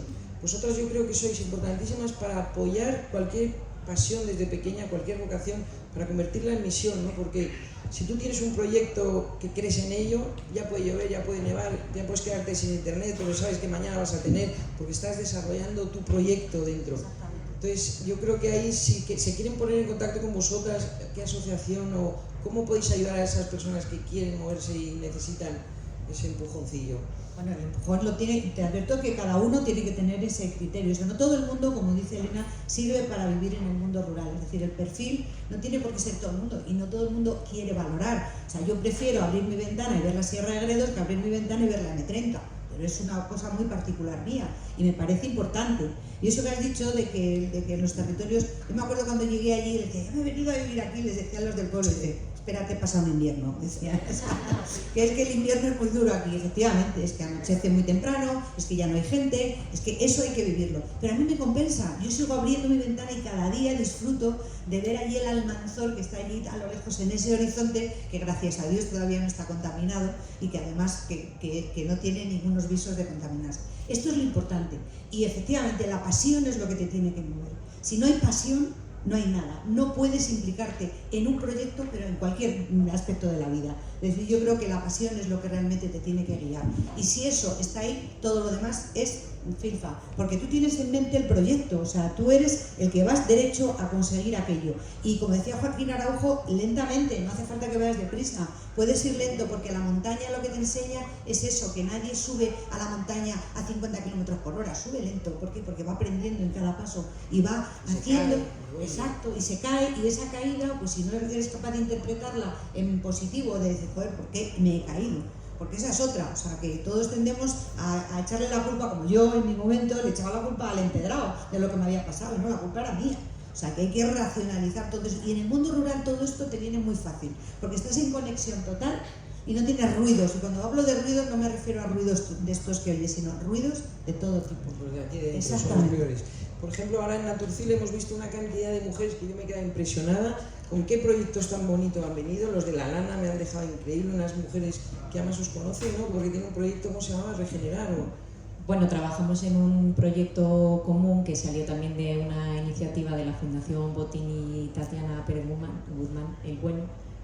Vosotras yo creo que sois importantísimas para apoyar cualquier pasión desde pequeña, cualquier vocación, para convertirla en misión, ¿no? Porque si tú tienes un proyecto que crees en ello, ya puede llover, ya puede nevar, ya puedes quedarte sin internet, pero sabes que mañana vas a tener, porque estás desarrollando tu proyecto dentro. Entonces, yo creo que ahí, si se quieren poner en contacto con vosotras, ¿qué asociación o cómo podéis ayudar a esas personas que quieren moverse y necesitan ese empujoncillo? Bueno, el empujón lo tiene, te advierto que cada uno tiene que tener ese criterio. O sea, no todo el mundo, como dice Elena, sirve para vivir en el mundo rural. Es decir, el perfil no tiene por qué ser todo el mundo y no todo el mundo quiere valorar. O sea, yo prefiero abrir mi ventana y ver la Sierra de Gredos que abrir mi ventana y ver la M30. Pero es una cosa muy particular mía y me parece importante. Y eso que has dicho de que en los territorios, yo me acuerdo cuando llegué allí y les decía, yo me he venido a vivir aquí, les decía a los del pueblo, espérate, pasa un invierno, decía, que es que el invierno es muy duro aquí, efectivamente, es que anochece muy temprano, es que ya no hay gente, es que eso hay que vivirlo. Pero a mí me compensa, yo sigo abriendo mi ventana y cada día disfruto de ver allí el Almanzor que está allí a lo lejos en ese horizonte, que gracias a Dios todavía no está contaminado y que además que no tiene ningunos visos de contaminarse. Esto es lo importante y efectivamente la pasión es lo que te tiene que mover. Si no hay pasión, no hay nada. No puedes implicarte en un proyecto, pero en cualquier aspecto de la vida. Es decir, yo creo que la pasión es lo que realmente te tiene que guiar. Y si eso está ahí, todo lo demás es filfa, porque tú tienes en mente el proyecto, o sea, tú eres el que vas derecho a conseguir aquello. Y como decía Joaquín Araujo, lentamente, no hace falta que vayas deprisa, puedes ir lento, porque la montaña lo que te enseña es eso, que nadie sube a la montaña a 50 km/h, sube lento. ¿Por qué? Porque va aprendiendo en cada paso y va haciendo, exacto, y se cae, y esa caída, pues si no eres capaz de interpretarla en positivo, de decir, joder, ¿por qué me he caído? Porque esa es otra, o sea, que todos tendemos a echarle la culpa, como yo en mi momento le echaba la culpa al empedrado de lo que me había pasado, y no, la culpa era mía. O sea, que hay que racionalizar todo eso. Y en el mundo rural todo esto te viene muy fácil, porque estás en conexión total y no tienes ruidos. Y cuando hablo de ruidos no me refiero a ruidos de estos que oyes, sino ruidos de todo tipo. Pues de aquí de dentro son los Exactamente. peores. Por ejemplo, ahora en Naturcil hemos visto una cantidad de mujeres que yo me he quedado impresionada con qué proyectos tan bonitos han venido. Los de La Lana me han dejado increíble, unas mujeres que además os conocen, ¿no? Porque tienen un proyecto, ¿cómo se llama? Regenerar. Bueno, trabajamos en un proyecto común que salió también de una iniciativa de la Fundación Botín y Tatiana Pérez Guzmán, El Bueno,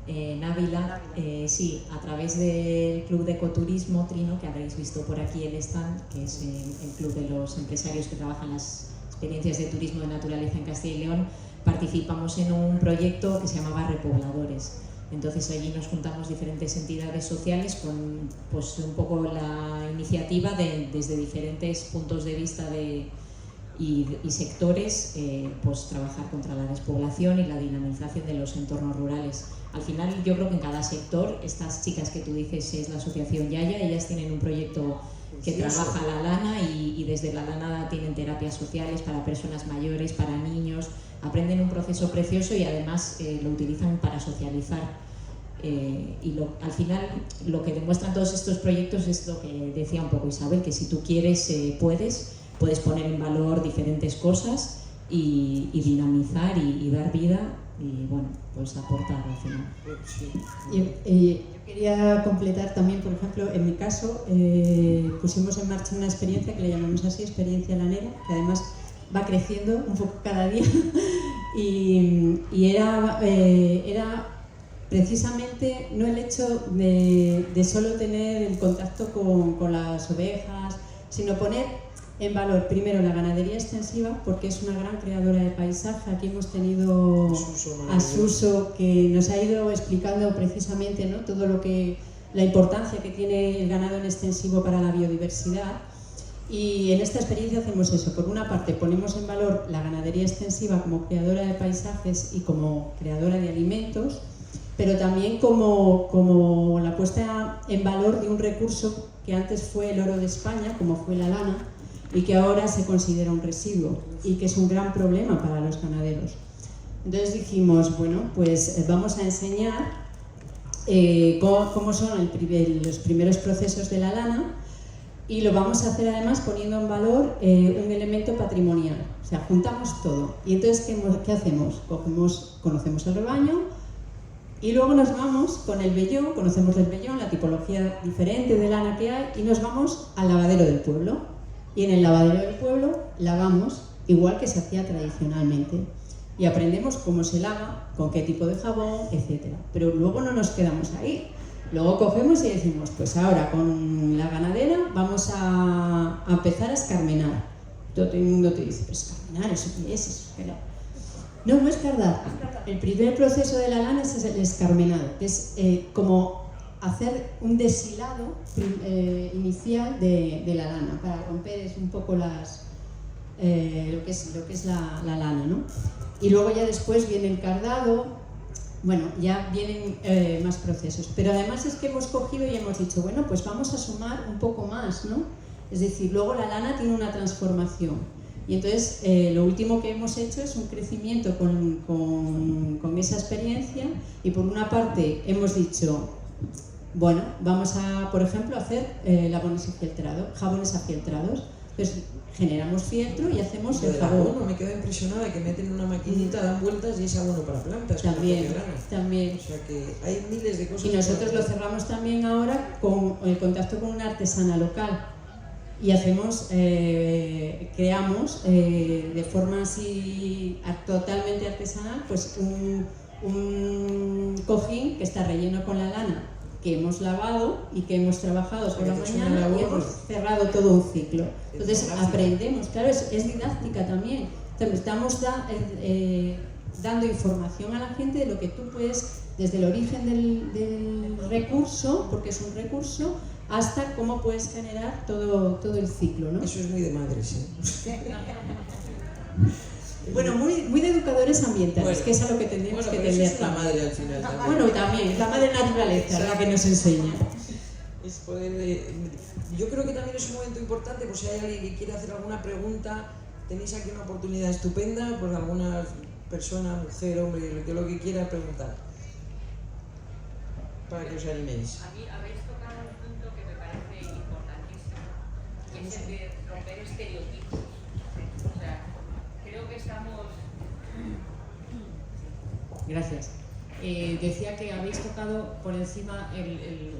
en Ávila, sí, a través del Club de Ecoturismo Trino, que habréis visto por aquí el stand, que es el club de los empresarios que trabajan las experiencias de turismo de naturaleza en Castilla y León. Participamos en un proyecto que se llamaba Repobladores. Entonces allí nos juntamos diferentes entidades sociales con pues, un poco la iniciativa desde diferentes puntos de vista y sectores, pues trabajar contra la despoblación y la dinamización de los entornos rurales. Al final yo creo que en cada sector, estas chicas que tú dices es la asociación Yaya, ellas tienen un proyecto que trabaja La Lana y desde La Lana tienen terapias sociales para personas mayores, para niños, aprenden un proceso precioso y además lo utilizan para socializar. Al final lo que demuestran todos estos proyectos es lo que decía un poco Isabel, que si tú quieres puedes poner en valor diferentes cosas y dinamizar y dar vida y bueno, pues aportar al final. Yo quería completar también, por ejemplo, en mi caso pusimos en marcha una experiencia que le llamamos así, experiencia lanera, que además va creciendo un poco cada día y era precisamente no el hecho de solo tener el contacto con las ovejas, sino poner en valor primero la ganadería extensiva, porque es una gran creadora de paisaje. Aquí hemos tenido a Suso, que nos ha ido explicando precisamente, ¿no?, todo la importancia que tiene el ganado en extensivo para la biodiversidad. Y en esta experiencia hacemos eso. Por una parte ponemos en valor la ganadería extensiva como creadora de paisajes y como creadora de alimentos, pero también como la puesta en valor de un recurso que antes fue el oro de España, como fue la lana, y que ahora se considera un residuo y que es un gran problema para los ganaderos. Entonces dijimos, bueno, pues vamos a enseñar cómo son los primeros procesos de la lana y lo vamos a hacer además poniendo en valor un elemento patrimonial. O sea, juntamos todo. Y entonces, ¿qué hacemos? Conocemos el rebaño y luego nos vamos con el vellón, conocemos el vellón, la tipología diferente de lana que hay, y nos vamos al lavadero del pueblo. Y en el lavadero del pueblo lavamos igual que se hacía tradicionalmente. Y aprendemos cómo se lava, con qué tipo de jabón, etc. Pero luego no nos quedamos ahí. Luego cogemos y decimos, pues ahora con la ganadera vamos a empezar a escarmenar. Todo el mundo te dice, pues escarmenar, ¿eso qué es? Eso, pero no es cardar. El primer proceso de la lana es el escarmenado, que es como hacer un deshilado inicial de la lana para romper un poco lo que es la lana, ¿no? Y luego ya después viene el cardado, bueno, ya vienen más procesos. Pero además es que hemos cogido y hemos dicho, bueno, pues vamos a sumar un poco más, ¿no? Es decir, luego la lana tiene una transformación. Y entonces lo último que hemos hecho es un crecimiento con esa experiencia y por una parte hemos dicho, bueno, vamos a, por ejemplo, hacer jabones afieltrados. Entonces generamos fieltro y hacemos el jabón. Abono, me quedo impresionada que meten una maquinita, dan vueltas y es abono para plantas. También. O sea que hay miles de cosas. Y nosotros lo cerramos también ahora con el contacto con una artesana local. y hacemos, creamos de forma así totalmente artesanal pues un cojín que está relleno con la lana que hemos lavado y que hemos trabajado por la mañana y hemos cerrado todo un ciclo. Entonces aprendemos, claro, es didáctica también. Estamos dando información a la gente de lo que tú puedes, desde el origen del recurso, porque es un recurso, hasta cómo puedes generar todo el ciclo, ¿no? Eso es muy de madres, ¿eh? Bueno, muy de educadores ambientales, bueno, que es a lo que tendríamos que pero tener. eso es la madre al final también. Bueno, también, la madre naturaleza es la que nos enseña. Es poder, yo creo que también es un momento importante, por si hay alguien que quiere hacer alguna pregunta, tenéis aquí una oportunidad estupenda, pues alguna persona, mujer, hombre, lo que quiera preguntar, para que os animéis. A mí habéis tocado un punto que me parece importantísimo, que es el de romper estereotipos. O sea, creo que estamos... Gracias. Decía que habéis tocado por encima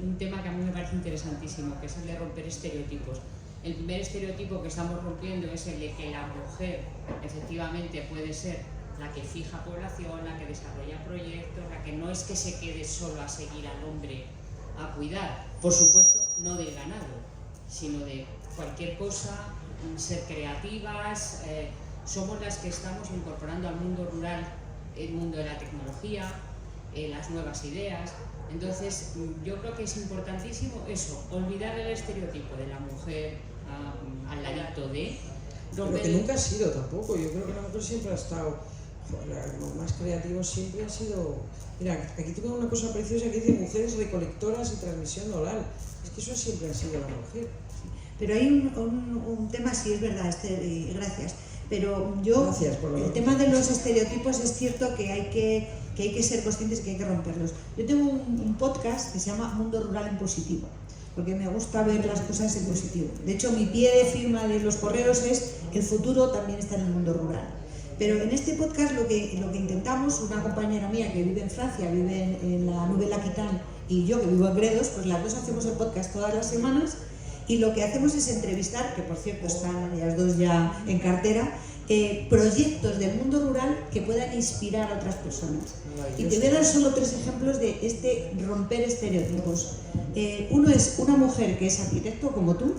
un tema que a mí me parece interesantísimo, que es el de romper estereotipos. El primer estereotipo que estamos rompiendo es el de que la mujer efectivamente puede ser la que fija población, la que desarrolla proyectos, la que no es que se quede solo a seguir al hombre a cuidar, por supuesto no del ganado, sino de cualquier cosa, ser creativas, somos las que estamos incorporando al mundo rural el mundo de la tecnología, las nuevas ideas. Entonces yo creo que es importantísimo eso, olvidar el estereotipo de la mujer al ladito de... Pero que nunca ha sido tampoco, yo creo que la mujer siempre ha estado, los más creativos siempre ha sido... Mira, aquí tengo una cosa preciosa que dice mujeres recolectoras y transmisión oral, es que eso siempre ha sido la mujer. Pero hay un tema, sí es verdad, gracias, pero yo, el tema de los estereotipos es cierto que hay que ser conscientes y que hay que romperlos. Yo tengo un podcast que se llama Mundo Rural en Positivo, porque me gusta ver las cosas en positivo. De hecho, mi pie de firma de los correos es el futuro también está en el mundo rural. Pero en este podcast lo que intentamos, una compañera mía que vive en Francia, vive en la Nouvelle Aquitaine, y yo que vivo en Gredos, pues las dos hacemos el podcast todas las semanas, y lo que hacemos es entrevistar, que por cierto están las dos ya en cartera, proyectos del mundo rural que puedan inspirar a otras personas. Y te voy a dar solo 3 ejemplos de este romper estereotipos. Uno es una mujer que es arquitecto como tú,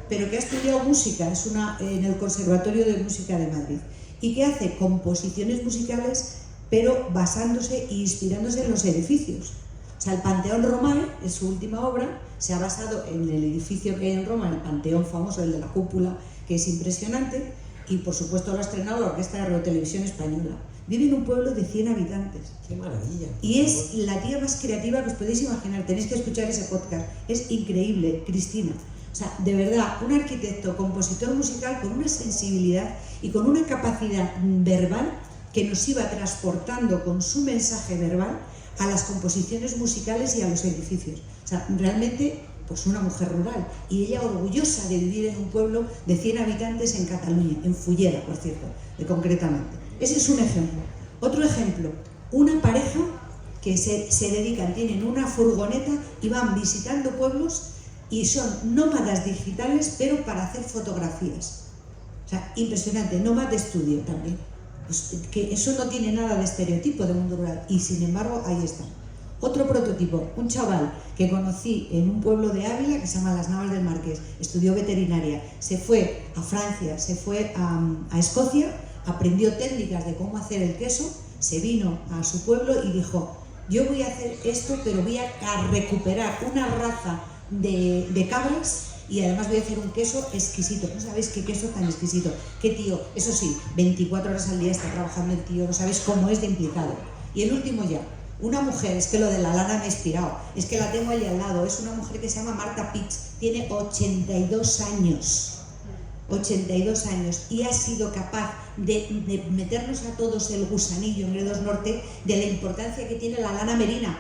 pero que ha estudiado música, es en el Conservatorio de Música de Madrid, y que hace composiciones musicales, pero basándose e inspirándose en los edificios. O sea, el Panteón Romano, en su última obra, se ha basado en el edificio que hay en Roma, el Panteón famoso, el de la cúpula, que es impresionante, y por supuesto lo ha estrenado la Orquesta de Radio Televisión Española. Vive en un pueblo de 100 habitantes. ¡Qué maravilla! Y es la tía más creativa que os podéis imaginar. Tenéis que escuchar ese podcast. Es increíble, Cristina. O sea, de verdad, un arquitecto, compositor musical con una sensibilidad y con una capacidad verbal que nos iba transportando con su mensaje verbal a las composiciones musicales y a los edificios. O sea, realmente, pues una mujer rural. Y ella orgullosa de vivir en un pueblo de 100 habitantes en Cataluña, en Fulleda, por cierto, concretamente. Ese es un ejemplo. Otro ejemplo, una pareja que se dedican, tienen una furgoneta y van visitando pueblos y son nómadas digitales, pero para hacer fotografías. O sea, impresionante, nómada de estudio también. Pues que eso no tiene nada de estereotipo de mundo rural y sin embargo ahí está. Otro prototipo, un chaval que conocí en un pueblo de Ávila que se llama Las Navas del Marqués, estudió veterinaria, se fue a Francia, se fue a Escocia, aprendió técnicas de cómo hacer el queso, se vino a su pueblo y dijo, yo voy a hacer esto, pero voy a recuperar una raza de cabras y además voy a hacer un queso exquisito. No sabéis qué queso tan exquisito. Qué tío, eso sí, 24 horas al día está trabajando el tío, no sabéis cómo es de implicado. Y el último ya, una mujer, es que lo de la lana me ha inspirado, es que la tengo ahí al lado, es una mujer que se llama Marta Pitts, tiene 82 años. 82 años y ha sido capaz de meternos a todos el gusanillo en Gredos Norte de la importancia que tiene la lana merina,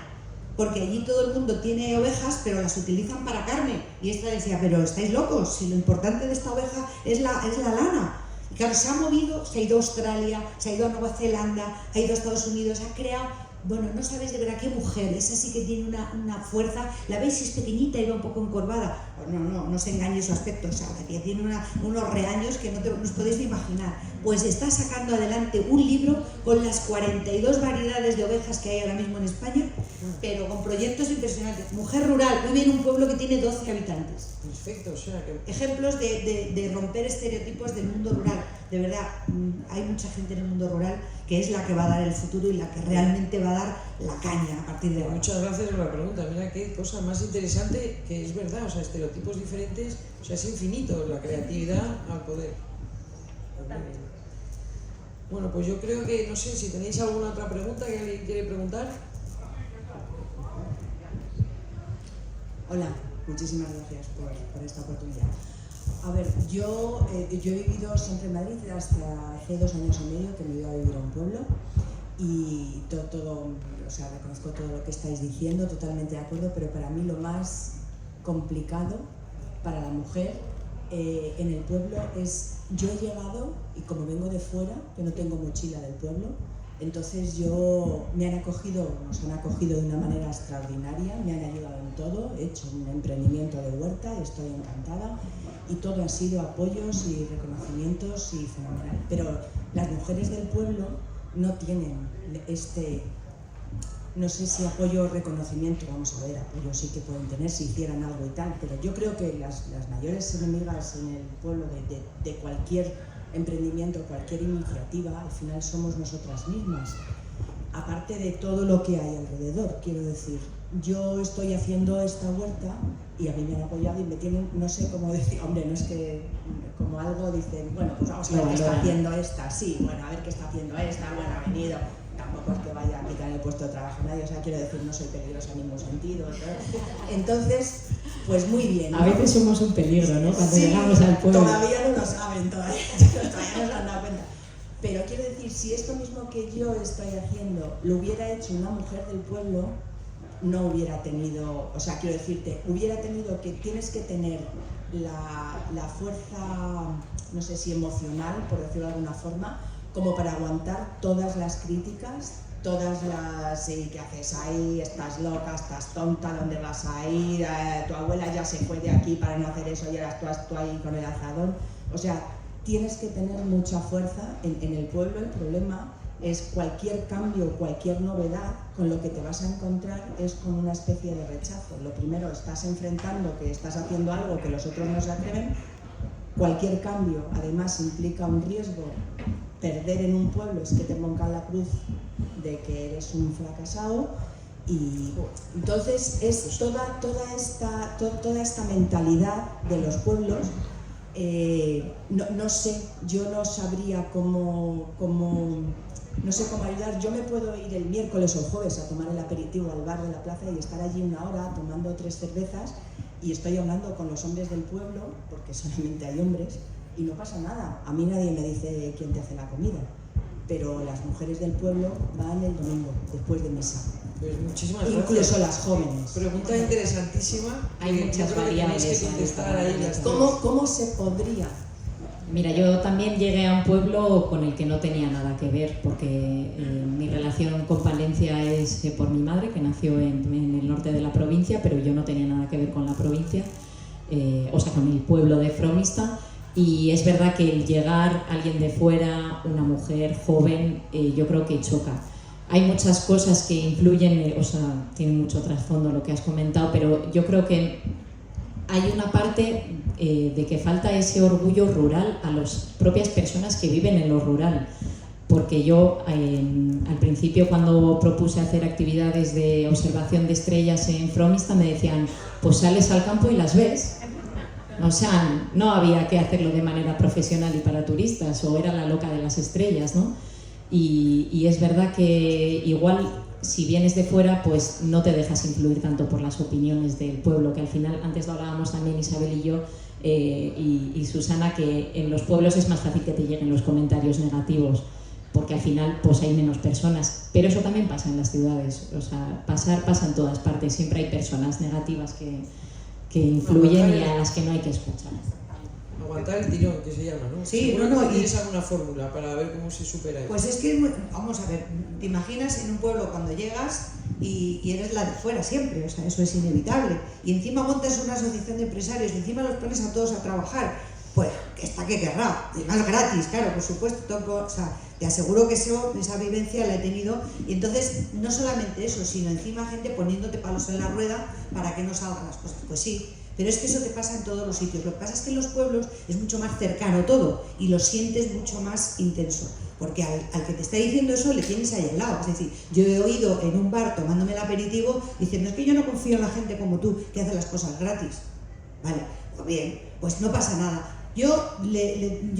porque allí todo el mundo tiene ovejas pero las utilizan para carne y esta decía, pero estáis locos, si lo importante de esta oveja es la lana. Y claro, se ha movido, se ha ido a Australia, se ha ido a Nueva Zelanda, ha ido a Estados Unidos, ha creado bueno, no sabéis de verdad qué mujer, esa sí que tiene una fuerza, la veis si es pequeñita y va un poco encorvada, pues no os engañe su aspecto, o sea, que tiene unos reaños que no os podéis ni imaginar. Pues está sacando adelante un libro con las 42 variedades de ovejas que hay ahora mismo en España, pero con proyectos impresionantes. Mujer rural, vive en un pueblo que tiene 12 habitantes. Perfecto, o sea que... Ejemplos de romper estereotipos del mundo rural. De verdad, hay mucha gente en el mundo rural que es la que va a dar el futuro y la que realmente va a dar la caña a partir de ahora. Muchas gracias por la pregunta. Mira qué cosa más interesante, que es verdad, o sea, estereotipos diferentes, o sea, es infinito la creatividad al poder. Bueno, pues yo creo que, no sé, si tenéis alguna otra pregunta que alguien quiere preguntar. Hola, muchísimas gracias por esta oportunidad. A ver, yo he vivido siempre en Madrid hasta hace 2 años y medio que me iba a vivir a un pueblo y todo, o sea, reconozco todo lo que estáis diciendo, totalmente de acuerdo, pero para mí lo más complicado para la mujer en el pueblo es, yo he llegado, y como vengo de fuera, que no tengo mochila del pueblo, entonces nos han acogido de una manera extraordinaria, me han ayudado en todo, he hecho un emprendimiento de huerta y estoy encantada, y todo ha sido apoyos y reconocimientos y fenomenal. Pero las mujeres del pueblo no tienen no sé si apoyo o reconocimiento, vamos a ver, apoyo sí que pueden tener si hicieran algo y tal, pero yo creo que las mayores enemigas en el pueblo de cualquier emprendimiento, cualquier iniciativa, al final somos nosotras mismas. Aparte de todo lo que hay alrededor, quiero decir, yo estoy haciendo esta huerta y a mí me han apoyado y me tienen, no sé cómo decir, hombre, no es que como algo dicen, bueno, pues vamos a ver qué está haciendo esta, sí, bueno, a ver qué está haciendo esta, bueno, ha venido, tampoco es que vaya a quitar el puesto de trabajo a nadie, o sea, quiero decir, no soy peligrosa en ningún sentido, ¿no? Entonces, pues muy bien, ¿no? A veces somos un peligro, ¿no? Cuando sí, llegamos al pueblo. Todavía no lo saben, todavía no se han dado cuenta. Pero quiero decir, si esto mismo que yo estoy haciendo lo hubiera hecho una mujer del pueblo, no hubiera tenido, o sea, quiero decirte, hubiera tenido que tienes que tener la fuerza, no sé si emocional, por decirlo de alguna forma, como para aguantar todas las críticas, todas las, ¿qué haces ahí? Estás loca, estás tonta, ¿dónde vas a ir? Tu abuela ya se fue de aquí para no hacer eso y ahora estás tú ahí con el azadón. O sea, tienes que tener mucha fuerza. En el pueblo el problema es cualquier cambio, cualquier novedad, con lo que te vas a encontrar es con una especie de rechazo. Lo primero, estás enfrentando que estás haciendo algo que los otros no se atreven. Cualquier cambio, además, implica un riesgo. Perder en un pueblo es que te pongan la cruz de que eres un fracasado. Y entonces es toda esta mentalidad de los pueblos. No sé, yo no sabría cómo no sé cómo ayudar. Yo me puedo ir el miércoles o el jueves a tomar el aperitivo al bar de la plaza y estar allí 1 hora tomando 3 cervezas y estoy hablando con los hombres del pueblo, porque solamente hay hombres, y no pasa nada. A mí nadie me dice quién te hace la comida, pero las mujeres del pueblo van el domingo, después de misa. Pues muchísimas gracias. Incluso las jóvenes. Pregunta interesantísima. Hay muchas variables. Tenéis que contestar ahí las tres. ¿Cómo se podría? Mira, yo también llegué a un pueblo con el que no tenía nada que ver, porque mi relación con Palencia es por mi madre, que nació en el norte de la provincia, pero yo no tenía nada que ver con la provincia, o sea, con el pueblo de Fromista. Y es verdad que el llegar alguien de fuera, una mujer joven, yo creo que choca. Hay muchas cosas que influyen, o sea, tiene mucho trasfondo lo que has comentado, pero yo creo que hay una parte de que falta ese orgullo rural a las propias personas que viven en lo rural. Porque yo, al principio, cuando propuse hacer actividades de observación de estrellas en Fromista, me decían, pues sales al campo y las ves. O sea, no había que hacerlo de manera profesional y para turistas, o era la loca de las estrellas, ¿no? Y es verdad que igual, si vienes de fuera, pues no te dejas influir tanto por las opiniones del pueblo, que al final, antes lo hablábamos también Isabel y yo, y Susana, que en los pueblos es más fácil que te lleguen los comentarios negativos, porque al final pues hay menos personas, pero eso también pasa en las ciudades, o sea, pasa en todas partes, siempre hay personas negativas que influyen y a las que no hay que escuchar. aguantar el tirón, que se llama, ¿no? Sí, Seguro no, que y- ¿Tienes alguna fórmula para ver cómo se supera eso? Pues es que, vamos a ver, te imaginas en un pueblo cuando llegas y eres la de fuera siempre, o sea, eso es inevitable. Y encima montas una asociación de empresarios y encima los pones a todos a trabajar, pues, ¿está que querrá? Y más gratis, claro, por supuesto, o sea, te aseguro que esa vivencia la he tenido. Y entonces, no solamente eso, sino encima gente poniéndote palos en la rueda para que no salgan las cosas. Pues sí, pero es que eso te pasa en todos los sitios. Lo que pasa es que en los pueblos es mucho más cercano todo y lo sientes mucho más intenso. Porque al que te está diciendo eso le tienes ahí al lado. Es decir, yo he oído en un bar tomándome el aperitivo diciendo: es que yo no confío en la gente como tú que hace las cosas gratis. Vale, pues bien, pues no pasa nada. Yo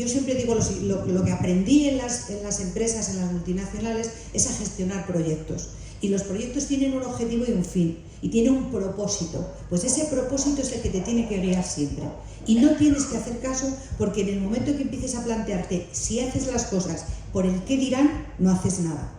siempre digo lo que aprendí en las empresas, en las multinacionales, es a gestionar proyectos. Y los proyectos tienen un objetivo y un fin, y tienen un propósito. Pues ese propósito es el que te tiene que guiar siempre. Y no tienes que hacer caso, porque en el momento que empieces a plantearte si haces las cosas por el qué dirán, no haces nada.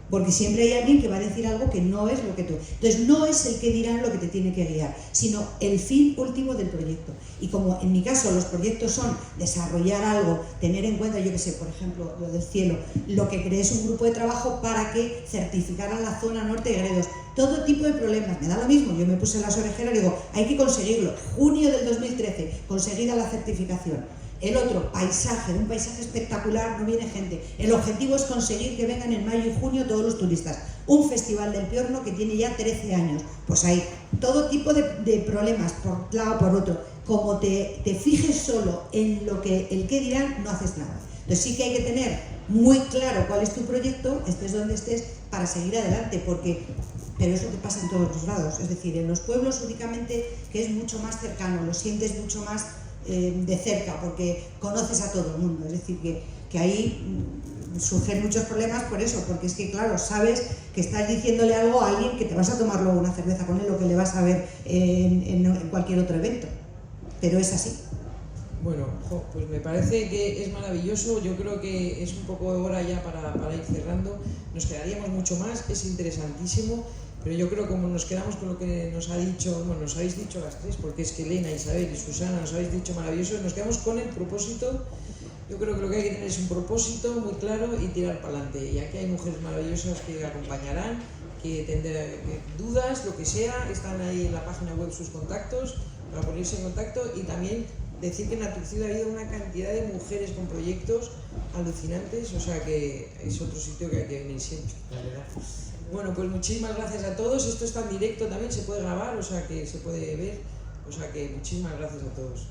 Porque siempre hay alguien que va a decir algo que no es lo que tú... Entonces no es el qué dirán lo que te tiene que guiar, sino el fin último del proyecto. Y como en mi caso los proyectos son desarrollar algo, tener en cuenta, yo qué sé, por ejemplo, lo del cielo, lo que creé es un grupo de trabajo para que certificaran la zona norte de Gredos. Todo tipo de problemas, me da lo mismo. Yo me puse las orejeras y digo, hay que conseguirlo. Junio del 2013, conseguida la certificación. El otro, paisaje, un paisaje espectacular, no viene gente. El objetivo es conseguir que vengan en mayo y junio todos los turistas. Un festival del Piorno que tiene ya 13 años. Pues hay todo tipo de problemas, por un lado por otro. Como te fijes solo en el qué dirán, no haces nada. Entonces sí que hay que tener muy claro cuál es tu proyecto, estés donde estés, para seguir adelante, pero eso te pasa en todos los lados. Es decir, en los pueblos únicamente, que es mucho más cercano, lo sientes mucho más de cerca, porque conoces a todo el mundo. Es decir, que ahí surgen muchos problemas por eso, porque es que, claro, sabes que estás diciéndole algo a alguien que te vas a tomar luego una cerveza con él o que le vas a ver en cualquier otro evento. Pero es así. Bueno, pues me parece que es maravilloso. Yo creo que es un poco hora ya para ir cerrando. Nos quedaríamos mucho más, es interesantísimo. Pero yo creo que como nos quedamos con lo que nos ha dicho, bueno, nos habéis dicho las tres, porque es que Elena, Isabel y Susana nos habéis dicho maravilloso, nos quedamos con el propósito. Yo creo que lo que hay que tener es un propósito muy claro y tirar para adelante. Y aquí hay mujeres maravillosas que acompañarán, que tendrán dudas, lo que sea, están ahí en la página web sus contactos para ponerse en contacto. Y también decir que en Naturcid ha habido una cantidad de mujeres con proyectos alucinantes, o sea que es otro sitio que hay que venir siempre, la verdad. Bueno, pues muchísimas gracias a todos. Esto está en directo también, se puede grabar, o sea que se puede ver. O sea que muchísimas gracias a todos.